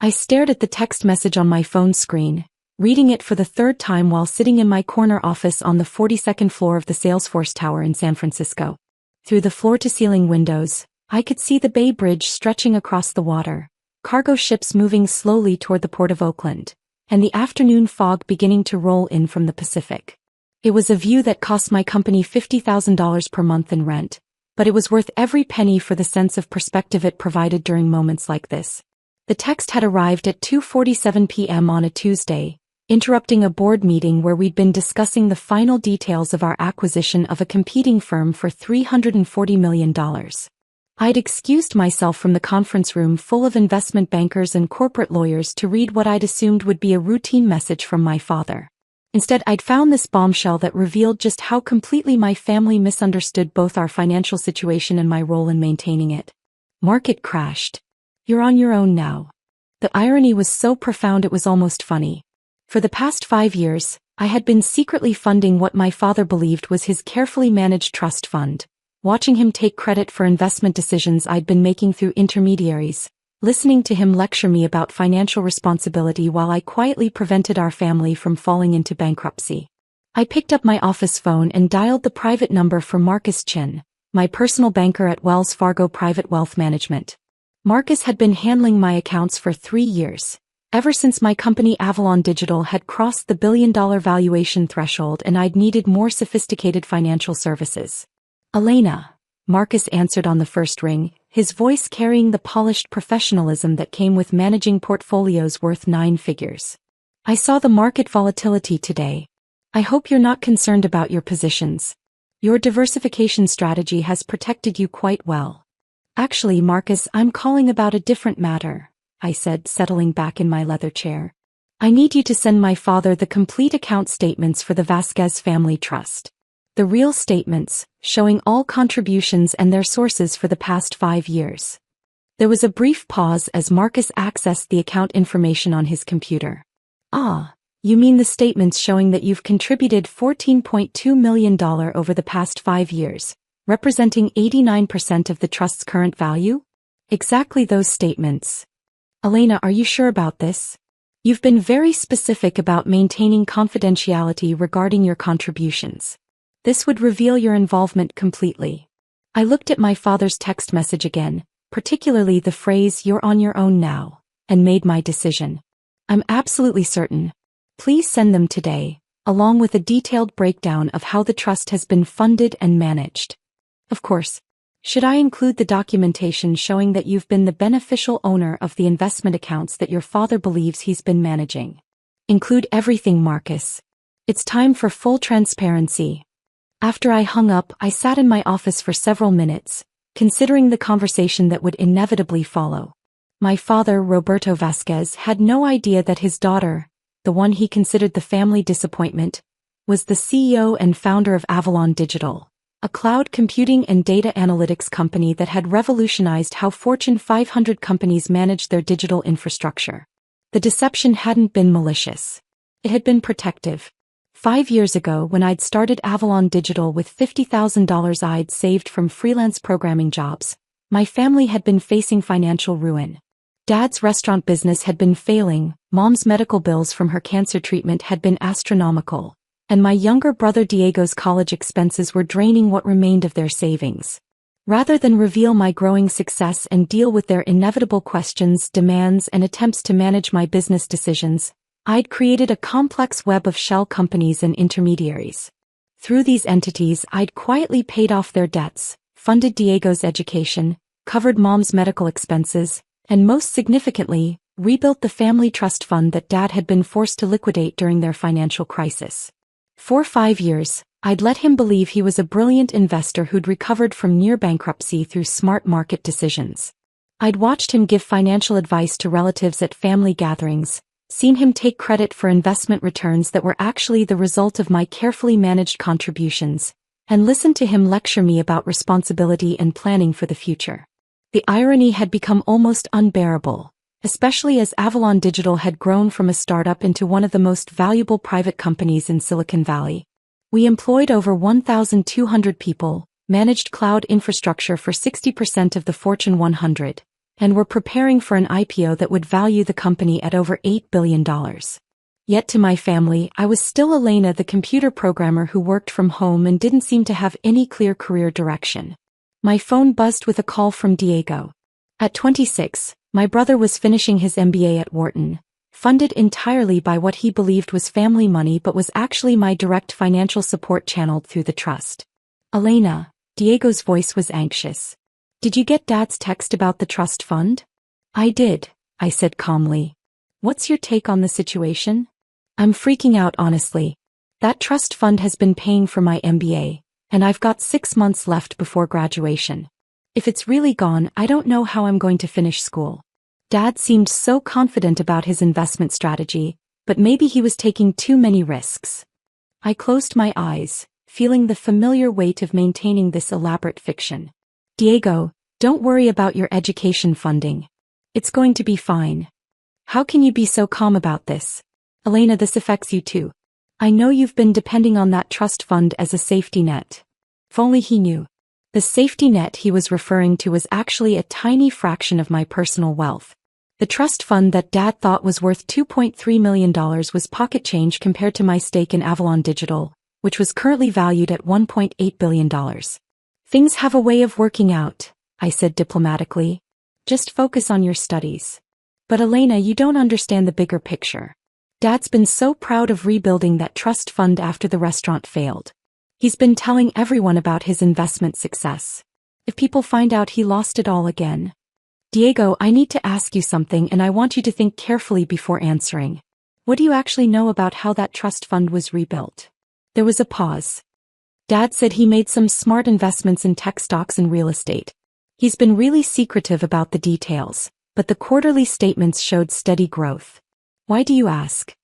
I stared at the text message on my phone screen, reading it for the third time while sitting in my corner office on the 42nd floor of the Salesforce Tower in San Francisco. Through the floor-to-ceiling windows, I could see the Bay Bridge stretching across the water, cargo ships moving slowly toward the Port of Oakland, and the afternoon fog beginning to roll in from the Pacific. It was a view that cost my company $50,000 per month in rent, but it was worth every penny for the sense of perspective it provided during moments like this. The text had arrived at 2:47 p.m. on a Tuesday, interrupting a board meeting where we'd been discussing the final details of our acquisition of a competing firm for $340 million. I'd excused myself from the conference room full of investment bankers and corporate lawyers to read what I'd assumed would be a routine message from my father. Instead, I'd found this bombshell that revealed just how completely my family misunderstood both our financial situation and my role in maintaining it. Market crashed. You're on your own now. The irony was so profound it was almost funny. For the past 5 years, I had been secretly funding what my father believed was his carefully managed trust fund, watching him take credit for investment decisions I'd been making through intermediaries, listening to him lecture me about financial responsibility while I quietly prevented our family from falling into bankruptcy. I picked up my office phone and dialed the private number for Marcus Chin, my personal banker at Wells Fargo Private Wealth Management. Marcus had been handling my accounts for 3 years, ever since my company Avalon Digital had crossed the billion-dollar valuation threshold and I'd needed more sophisticated financial services. Elena, Marcus answered on the first ring, his voice carrying the polished professionalism that came with managing portfolios worth 9 figures. I saw the market volatility today. I hope you're not concerned about your positions. Your diversification strategy has protected you quite well. Actually, Marcus, I'm calling about a different matter, I said, settling back in my leather chair. I need you to send my father the complete account statements for the Vasquez Family Trust. The real statements, showing all contributions and their sources for the past 5 years. There was a brief pause as Marcus accessed the account information on his computer. Ah, you mean the statements showing that you've contributed $14.2 million over the past 5 years, representing 89% of the trust's current value? Exactly those statements. Elena, are you sure about this? You've been very specific about maintaining confidentiality regarding your contributions. This would reveal your involvement completely. I looked at my father's text message again, particularly the phrase "you're on your own now," and made my decision. I'm absolutely certain. Please send them today, along with a detailed breakdown of how the trust has been funded and managed. Of course, should I include the documentation showing that you've been the beneficial owner of the investment accounts that your father believes he's been managing? Include everything, Marcus. It's time for full transparency. After I hung up, I sat in my office for several minutes, considering the conversation that would inevitably follow. My father, Roberto Vasquez, had no idea that his daughter, the one he considered the family disappointment, was the CEO and founder of Avalon Digital, a cloud computing and data analytics company that had revolutionized how Fortune 500 companies managed their digital infrastructure. The deception hadn't been malicious. It had been protective. 5 years ago, when I'd started Avalon Digital with $50,000 I'd saved from freelance programming jobs, my family had been facing financial ruin. Dad's restaurant business had been failing, Mom's medical bills from her cancer treatment had been astronomical, and my younger brother Diego's college expenses were draining what remained of their savings. Rather than reveal my growing success and deal with their inevitable questions, demands, and attempts to manage my business decisions, I'd created a complex web of shell companies and intermediaries. Through these entities, I'd quietly paid off their debts, funded Diego's education, covered Mom's medical expenses, and most significantly, rebuilt the family trust fund that Dad had been forced to liquidate during their financial crisis. For 5 years, I'd let him believe he was a brilliant investor who'd recovered from near bankruptcy through smart market decisions. I'd watched him give financial advice to relatives at family gatherings, seen him take credit for investment returns that were actually the result of my carefully managed contributions, and listened to him lecture me about responsibility and planning for the future. The irony had become almost unbearable, especially as Avalon Digital had grown from a startup into one of the most valuable private companies in Silicon Valley. We employed over 1,200 people, managed cloud infrastructure for 60% of the Fortune 100, and were preparing for an IPO that would value the company at over $8 billion. Yet to my family, I was still Elena, the computer programmer who worked from home and didn't seem to have any clear career direction. My phone buzzed with a call from Diego. At 26, my brother was finishing his MBA at Wharton, funded entirely by what he believed was family money but was actually my direct financial support channeled through the trust. Elena, Diego's voice was anxious. Did you get Dad's text about the trust fund? I did, I said calmly. What's your take on the situation? I'm freaking out, honestly. That trust fund has been paying for my MBA, and I've got 6 months left before graduation. If it's really gone, I don't know how I'm going to finish school. Dad seemed so confident about his investment strategy, but maybe he was taking too many risks. I closed my eyes, feeling the familiar weight of maintaining this elaborate fiction. Diego, don't worry about your education funding. It's going to be fine. How can you be so calm about this? Elena, this affects you too. I know you've been depending on that trust fund as a safety net. If only he knew. The safety net he was referring to was actually a tiny fraction of my personal wealth. The trust fund that Dad thought was worth $2.3 million was pocket change compared to my stake in Avalon Digital, which was currently valued at $1.8 billion. Things have a way of working out, I said diplomatically. Just focus on your studies. But Elena, you don't understand the bigger picture. Dad's been so proud of rebuilding that trust fund after the restaurant failed. He's been telling everyone about his investment success. If people find out he lost it all again. Diego, I need to ask you something and I want you to think carefully before answering. What do you actually know about how that trust fund was rebuilt? There was a pause. Dad said he made some smart investments in tech stocks and real estate. He's been really secretive about the details, but the quarterly statements showed steady growth. Why do you ask?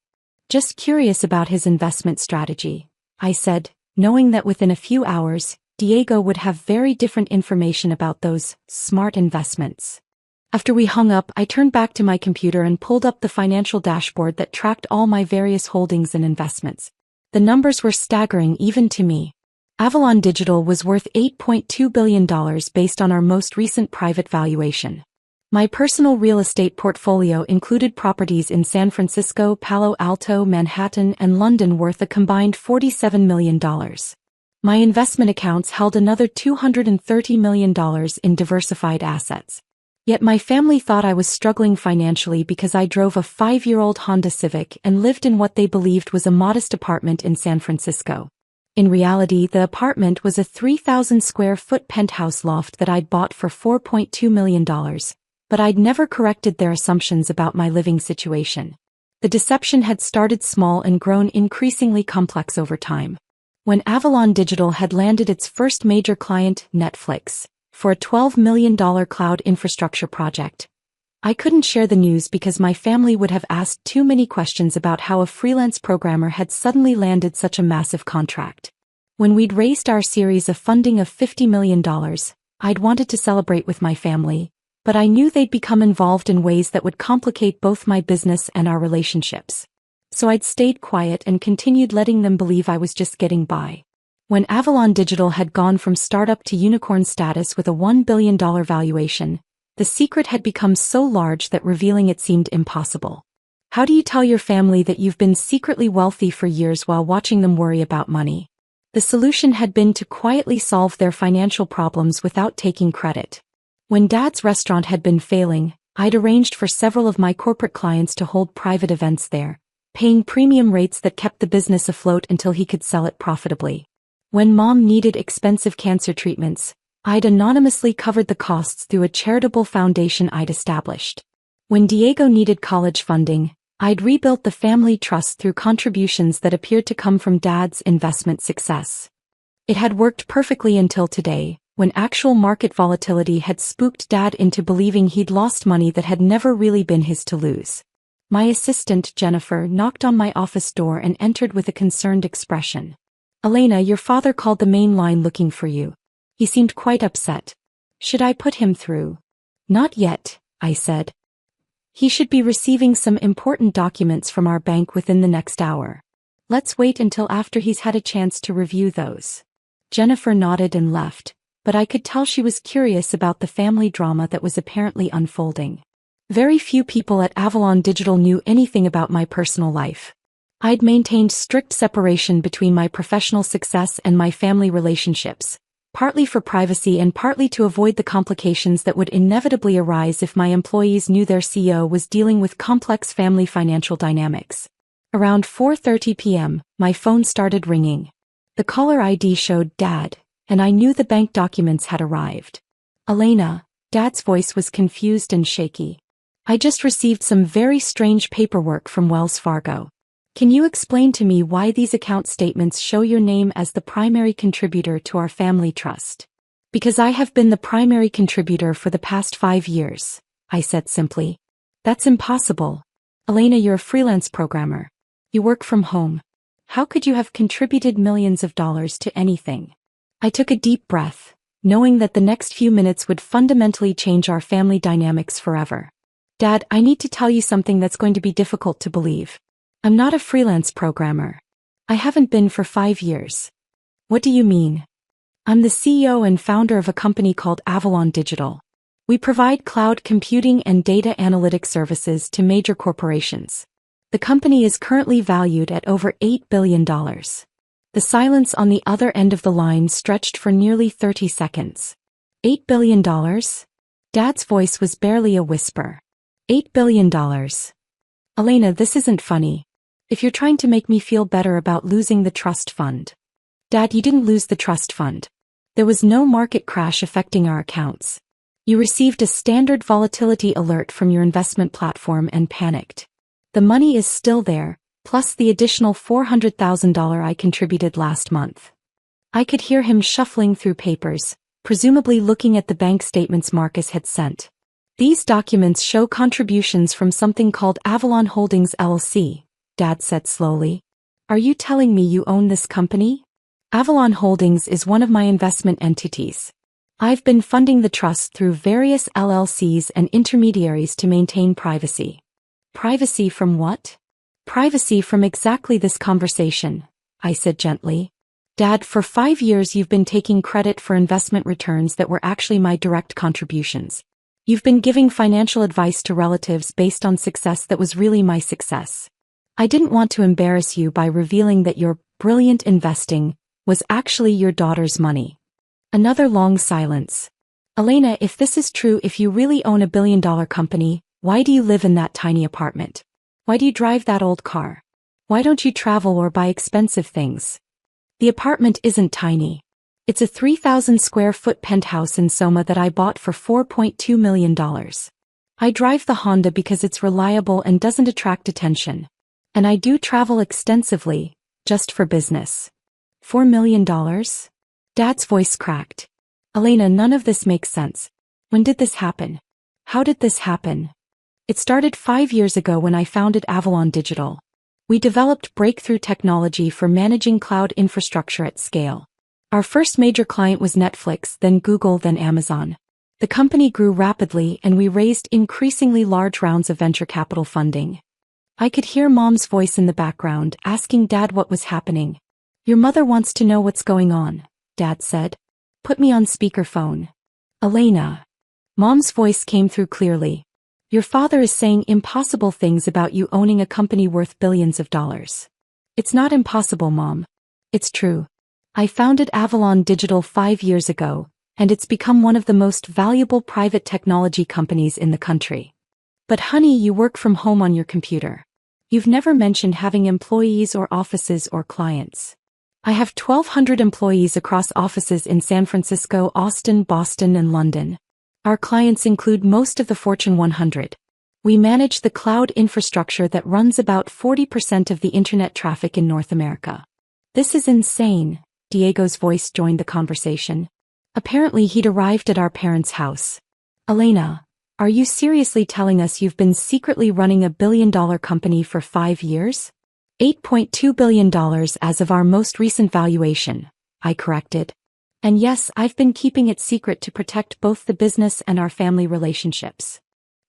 Just curious about his investment strategy, I said, knowing that within a few hours, Diego would have very different information about those smart investments. After we hung up, I turned back to my computer and pulled up the financial dashboard that tracked all my various holdings and investments. The numbers were staggering even to me. Avalon Digital was worth $8.2 billion based on our most recent private valuation. My personal real estate portfolio included properties in San Francisco, Palo Alto, Manhattan, and London worth a combined $47 million. My investment accounts held another $230 million in diversified assets. Yet my family thought I was struggling financially because I drove a 5-year-old Honda Civic and lived in what they believed was a modest apartment in San Francisco. In reality, the apartment was a 3,000-square-foot penthouse loft that I'd bought for $4.2 million. But I'd never corrected their assumptions about my living situation. The deception had started small and grown increasingly complex over time. When Avalon Digital had landed its first major client, Netflix, for a $12 million cloud infrastructure project, I couldn't share the news because my family would have asked too many questions about how a freelance programmer had suddenly landed such a massive contract. When we'd raised our series of funding of $50 million, I'd wanted to celebrate with my family, but I knew they'd become involved in ways that would complicate both my business and our relationships. So I'd stayed quiet and continued letting them believe I was just getting by. When Avalon Digital had gone from startup to unicorn status with a $1 billion valuation, the secret had become so large that revealing it seemed impossible. How do you tell your family that you've been secretly wealthy for years while watching them worry about money? The solution had been to quietly solve their financial problems without taking credit. When Dad's restaurant had been failing, I'd arranged for several of my corporate clients to hold private events there, paying premium rates that kept the business afloat until he could sell it profitably. When Mom needed expensive cancer treatments, I'd anonymously covered the costs through a charitable foundation I'd established. When Diego needed college funding, I'd rebuilt the family trust through contributions that appeared to come from Dad's investment success. It had worked perfectly until today, when actual market volatility had spooked Dad into believing he'd lost money that had never really been his to lose. My assistant, Jennifer, knocked on my office door and entered with a concerned expression. Elena, your father called the main line looking for you. He seemed quite upset. Should I put him through? Not yet, I said. He should be receiving some important documents from our bank within the next hour. Let's wait until after he's had a chance to review those. Jennifer nodded and left, but I could tell she was curious about the family drama that was apparently unfolding. Very few people at Avalon Digital knew anything about my personal life. I'd maintained strict separation between my professional success and my family relationships, partly for privacy and partly to avoid the complications that would inevitably arise if my employees knew their CEO was dealing with complex family financial dynamics. Around 4:30 p.m., my phone started ringing. The caller ID showed Dad, and I knew the bank documents had arrived. Elena, Dad's voice was confused and shaky. I just received some very strange paperwork from Wells Fargo. Can you explain to me why these account statements show your name as the primary contributor to our family trust? Because I have been the primary contributor for the past 5 years, I said simply. That's impossible. Elena, you're a freelance programmer. You work from home. How could you have contributed millions of dollars to anything? I took a deep breath, knowing that the next few minutes would fundamentally change our family dynamics forever. Dad, I need to tell you something that's going to be difficult to believe. I'm not a freelance programmer. I haven't been for 5 years. What do you mean? I'm the CEO and founder of a company called Avalon Digital. We provide cloud computing and data analytics services to major corporations. The company is currently valued at over $8 billion. The silence on the other end of the line stretched for nearly 30 seconds. $8 billion? Dad's voice was barely a whisper. $8 billion. Elena, this isn't funny. If you're trying to make me feel better about losing the trust fund. Dad, you didn't lose the trust fund. There was no market crash affecting our accounts. You received a standard volatility alert from your investment platform and panicked. The money is still there, plus the additional $400,000 I contributed last month. I could hear him shuffling through papers, presumably looking at the bank statements Marcus had sent. These documents show contributions from something called Avalon Holdings LLC, Dad said slowly. Are you telling me you own this company? Avalon Holdings is one of my investment entities. I've been funding the trust through various LLCs and intermediaries to maintain privacy. Privacy from what? Privacy from exactly this conversation, I said gently. Dad, for 5 years you've been taking credit for investment returns that were actually my direct contributions. You've been giving financial advice to relatives based on success that was really my success. I didn't want to embarrass you by revealing that your brilliant investing was actually your daughter's money. Another long silence. Elena, if this is true, if you really own $1 billion company, why do you live in that tiny apartment? Why do you drive that old car? Why don't you travel or buy expensive things? The apartment isn't tiny. It's a 3,000 square foot penthouse in Soma that I bought for $4.2 million. I drive the Honda because it's reliable and doesn't attract attention. And I do travel extensively, just for business. $4 million? Dad's voice cracked. Elena, none of this makes sense. When did this happen? How did this happen? It started 5 years ago when I founded Avalon Digital. We developed breakthrough technology for managing cloud infrastructure at scale. Our first major client was Netflix, then Google, then Amazon. The company grew rapidly and we raised increasingly large rounds of venture capital funding. I could hear Mom's voice in the background, asking Dad what was happening. Your mother wants to know what's going on, Dad said. Put me on speakerphone. Elena. Mom's voice came through clearly. Your father is saying impossible things about you owning a company worth billions of dollars. It's not impossible, Mom. It's true. I founded Avalon Digital 5 years ago, and it's become one of the most valuable private technology companies in the country. But honey, you work from home on your computer. You've never mentioned having employees or offices or clients. I have 1,200 employees across offices in San Francisco, Austin, Boston, and London. Our clients include most of the Fortune 100. We manage the cloud infrastructure that runs about 40% of the internet traffic in North America. This is insane, Diego's voice joined the conversation. Apparently he'd arrived at our parents' house. Elena, are you seriously telling us you've been secretly running $1 billion company for 5 years? $8.2 billion as of our most recent valuation, I corrected. And yes, I've been keeping it secret to protect both the business and our family relationships.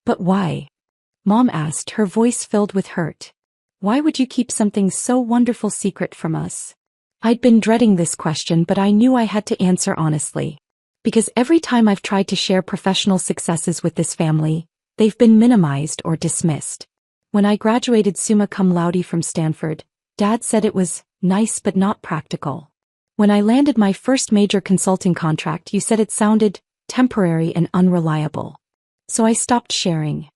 But why? Mom asked, her voice filled with hurt. Why would you keep something so wonderful secret from us? I'd been dreading this question, but I knew I had to answer honestly. Because every time I've tried to share professional successes with this family, they've been minimized or dismissed. When I graduated summa cum laude from Stanford, Dad said it was nice but not practical. When I landed my first major consulting contract, you said it sounded temporary and unreliable. So I stopped sharing.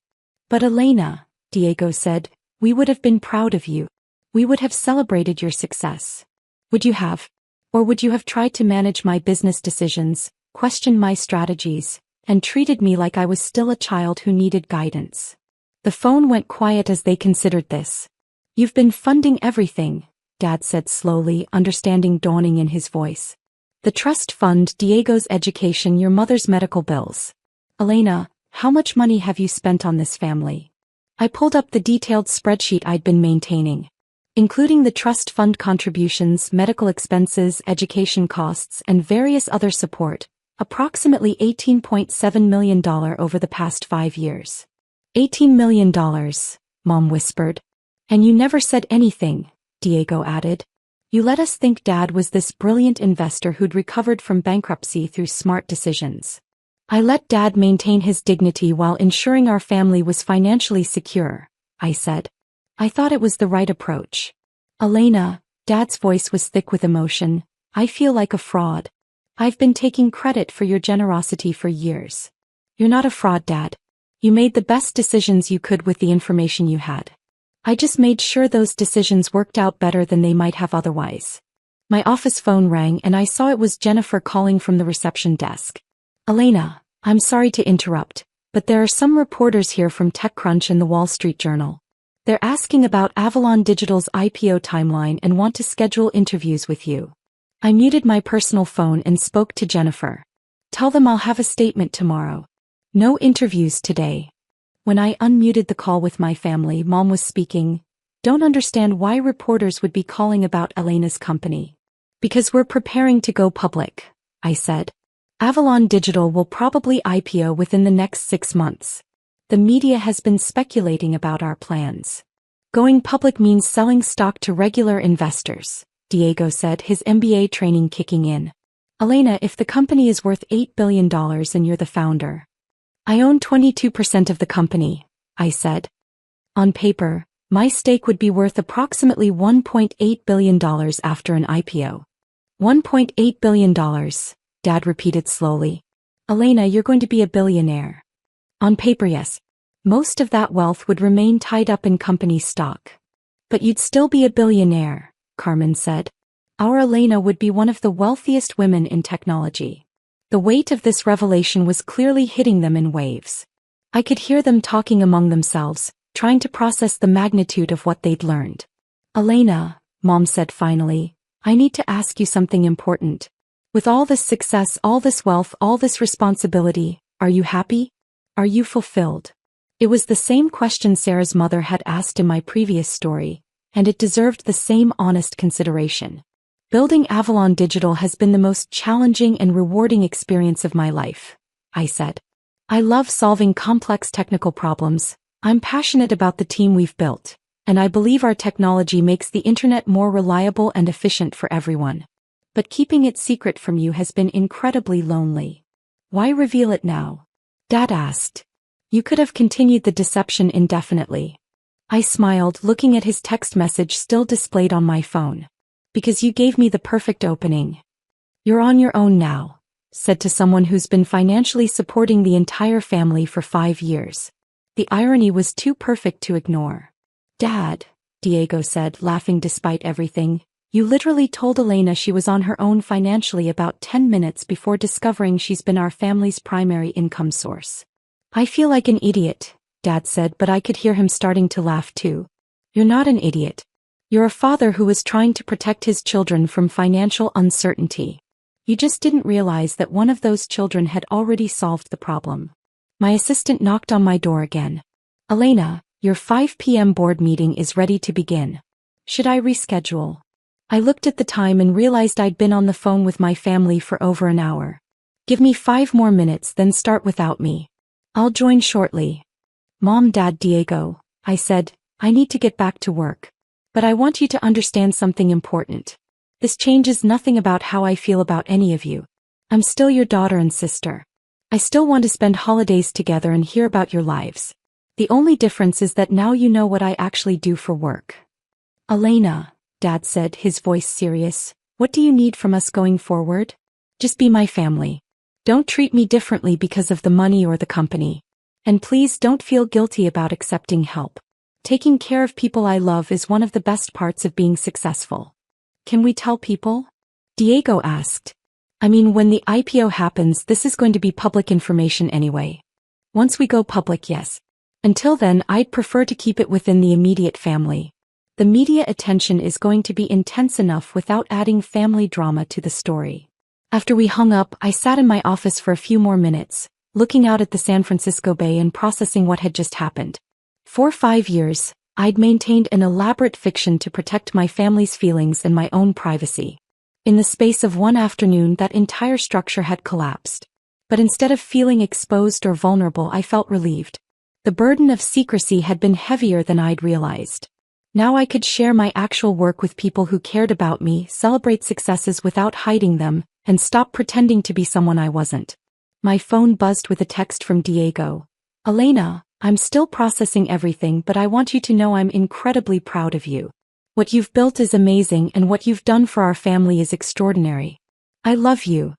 But Elena, Diego said, we would have been proud of you. We would have celebrated your success. Would you have? Or would you have tried to manage my business decisions, questioned my strategies, and treated me like I was still a child who needed guidance? The phone went quiet as they considered this. You've been funding everything, Dad said slowly, understanding dawning in his voice. The trust fund, Diego's education, your mother's medical bills. Elena, how much money have you spent on this family? I pulled up the detailed spreadsheet I'd been maintaining. Including the trust fund contributions, medical expenses, education costs, and various other support, approximately $18.7 million over the past 5 years. $18 million, Mom whispered. And you never said anything, Diego added. You let us think Dad was this brilliant investor who'd recovered from bankruptcy through smart decisions. I let Dad maintain his dignity while ensuring our family was financially secure, I said. I thought it was the right approach. Elena, Dad's voice was thick with emotion, I feel like a fraud. I've been taking credit for your generosity for years. You're not a fraud, Dad. You made the best decisions you could with the information you had. I just made sure those decisions worked out better than they might have otherwise. My office phone rang and I saw it was Jennifer calling from the reception desk. Elena, I'm sorry to interrupt, but there are some reporters here from TechCrunch and the Wall Street Journal. They're asking about Avalon Digital's IPO timeline and want to schedule interviews with you. I muted my personal phone and spoke to Jennifer. Tell them I'll have a statement tomorrow. No interviews today. When I unmuted the call with my family, Mom was speaking. Don't understand why reporters would be calling about Elena's company. Because we're preparing to go public, I said. Avalon Digital will probably IPO within the next 6 months. The media has been speculating about our plans. Going public means selling stock to regular investors, Diego said, his MBA training kicking in. Elena, if the company is worth $8 billion and you're the founder. I own 22% of the company, I said. On paper, my stake would be worth approximately $1.8 billion after an IPO. $1.8 billion, Dad repeated slowly. Elena, you're going to be a billionaire. On paper, yes. Most of that wealth would remain tied up in company stock. But you'd still be a billionaire, Carmen said. Our Elena would be one of the wealthiest women in technology. The weight of this revelation was clearly hitting them in waves. I could hear them talking among themselves, trying to process the magnitude of what they'd learned. Elena, Mom said finally, I need to ask you something important. With all this success, all this wealth, all this responsibility, are you happy? Are you fulfilled? It was the same question Sarah's mother had asked in my previous story, and it deserved the same honest consideration. Building Avalon Digital has been the most challenging and rewarding experience of my life, I said. I love solving complex technical problems, I'm passionate about the team we've built, and I believe our technology makes the internet more reliable and efficient for everyone. But keeping it secret from you has been incredibly lonely. Why reveal it now? Dad asked. You could have continued the deception indefinitely. I smiled, looking at his text message still displayed on my phone. Because you gave me the perfect opening. You're on your own now, said to someone who's been financially supporting the entire family for 5 years. The irony was too perfect to ignore. Dad, Diego said, laughing despite everything, you literally told Elena she was on her own financially about 10 minutes before discovering she's been our family's primary income source. I feel like an idiot, Dad said, but I could hear him starting to laugh too. You're not an idiot. You're a father who was trying to protect his children from financial uncertainty. You just didn't realize that one of those children had already solved the problem. My assistant knocked on my door again. Elena, your 5 p.m. board meeting is ready to begin. Should I reschedule? I looked at the time and realized I'd been on the phone with my family for over an hour. Give me 5 more minutes, then start without me. I'll join shortly. Mom, Dad, Diego, I said, I need to get back to work. But I want you to understand something important. This changes nothing about how I feel about any of you. I'm still your daughter and sister. I still want to spend holidays together and hear about your lives. The only difference is that now you know what I actually do for work." "Elena," Dad said, his voice serious, "what do you need from us going forward? Just be my family. Don't treat me differently because of the money or the company. And please don't feel guilty about accepting help. Taking care of people I love is one of the best parts of being successful." "Can we tell people?" Diego asked. "I mean, when the IPO happens, this is going to be public information anyway. Once we go public, yes. Until then, I'd prefer to keep it within the immediate family. The media attention is going to be intense enough without adding family drama to the story." After we hung up, I sat in my office for a few more minutes, looking out at the San Francisco Bay and processing what had just happened. For 5 years, I'd maintained an elaborate fiction to protect my family's feelings and my own privacy. In the space of one afternoon, that entire structure had collapsed. But instead of feeling exposed or vulnerable, I felt relieved. The burden of secrecy had been heavier than I'd realized. Now I could share my actual work with people who cared about me, celebrate successes without hiding them, and stop pretending to be someone I wasn't. My phone buzzed with a text from Diego. "Elena, I'm still processing everything, but I want you to know I'm incredibly proud of you. What you've built is amazing and what you've done for our family is extraordinary. I love you."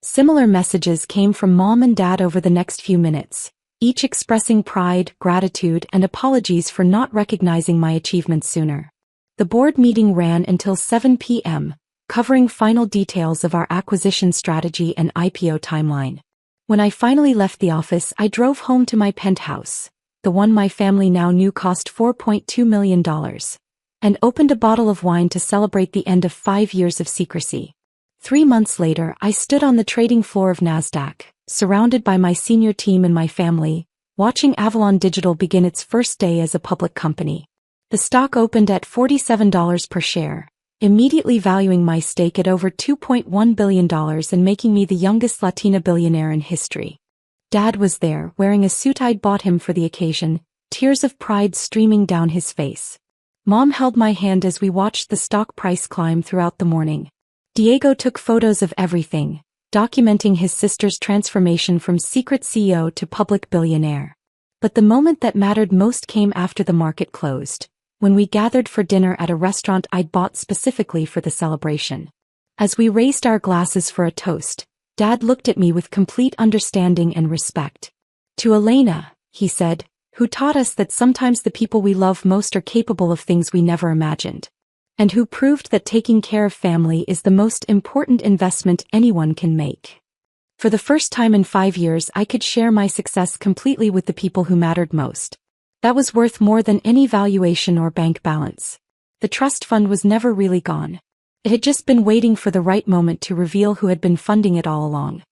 Similar messages came from Mom and Dad over the next few minutes, each expressing pride, gratitude, and apologies for not recognizing my achievements sooner. The board meeting ran until 7 p.m., covering final details of our acquisition strategy and IPO timeline. When I finally left the office, I drove home to my penthouse, the one my family now knew cost $4.2 million, and opened a bottle of wine to celebrate the end of 5 years of secrecy. 3 months later, I stood on the trading floor of NASDAQ, surrounded by my senior team and my family, watching Avalon Digital begin its first day as a public company. The stock opened at $47 per share, immediately valuing my stake at over $2.1 billion and making me the youngest Latina billionaire in history. Dad was there, wearing a suit I'd bought him for the occasion, tears of pride streaming down his face. Mom held my hand as we watched the stock price climb throughout the morning. Diego took photos of everything, documenting his sister's transformation from secret CEO to public billionaire. But the moment that mattered most came after the market closed, when we gathered for dinner at a restaurant I'd bought specifically for the celebration. As we raised our glasses for a toast, Dad looked at me with complete understanding and respect. "To Elena," he said, "who taught us that sometimes the people we love most are capable of things we never imagined. And who proved that taking care of family is the most important investment anyone can make." For the first time in 5 years, I could share my success completely with the people who mattered most. That was worth more than any valuation or bank balance. The trust fund was never really gone. It had just been waiting for the right moment to reveal who had been funding it all along.